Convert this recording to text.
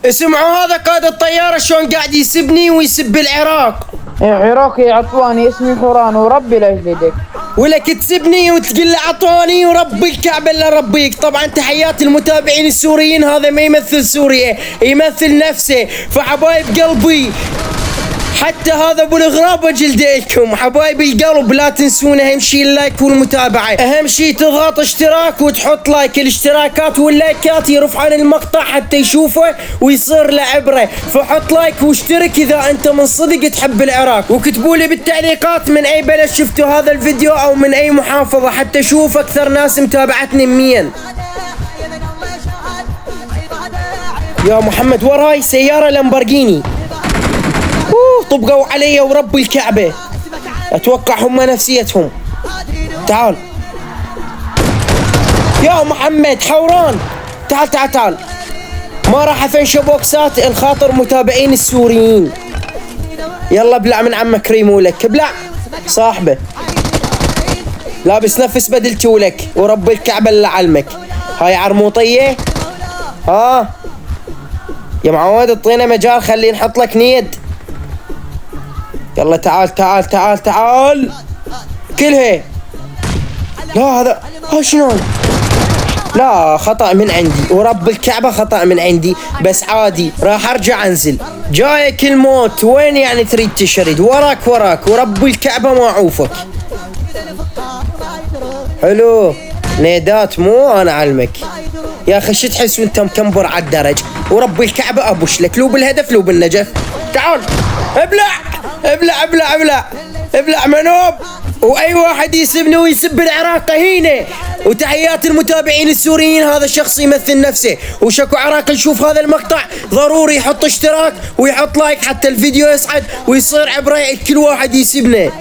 اسمعوا هذا قائد الطيارة شلون قاعد يسبني ويسب العراق. يا عراقي عطواني اسمي حوران وربي لا يجلدك. ولك تسبني وتقول لي عطوني ورب الكعبة اللي ربيك. طبعا تحياتي المتابعين السوريين، هذا ما يمثل سوريا، يمثل نفسه. فحبايب قلبي حتى هذا ابو الغراب اجلد لكم. حبايب القلب لا تنسون اهم شيء اللايك والمتابعه، اهم شيء تضغط اشتراك وتحط لايك. الاشتراكات واللايكات يرفعون المقطع حتى يشوفه ويصير له عبره. فحط لايك واشترك اذا انت من صدق تحب العراق، وكتبوا لي بالتعليقات من اي بلد شفتوا هذا الفيديو او من اي محافظه حتى اشوف اكثر ناس متابعتني منين. يا محمد وراي سياره لامبورجيني طبقوا علي ورب الكعبة، اتوقع هم نفسيتهم. تعال يا محمد حوران، تعال تعال تعال. ما راح افنش بوكسات الخاطر متابعين السوريين. يلا ابلع من عمك ريمولك، ابلع صاحبه لابس نفس بدلته لك ورب الكعبة اللي علمك. هاي عرموطية يا معود اعطينا مجال خلي نحط لك نيد. يلا تعال تعال تعال تعال كلها. لا هذا شلون؟ لا خطأ من عندي ورب الكعبة خطأ من عندي، بس عادي راح ارجع انزل. جايك الموت وين يعني تريد تشرد؟ وراك ورب الكعبة ما اعوفك. حلو نيدات مو انا علمك يا اخي. شو تحس وانت مكمبر على الدرج ورب الكعبة ابوش لك لو بالهدف لو بالنجف. تعال ابلع ابلع ابلع ابلع ابلع منوب. واي واحد يسبني ويسب العراق هينه. وتحيات المتابعين السوريين، هذا الشخص يمثل نفسه. وشكو عراق يشوف هذا المقطع ضروري يحط اشتراك ويحط لايك حتى الفيديو يصعد ويصير عبره كل واحد يسبنا.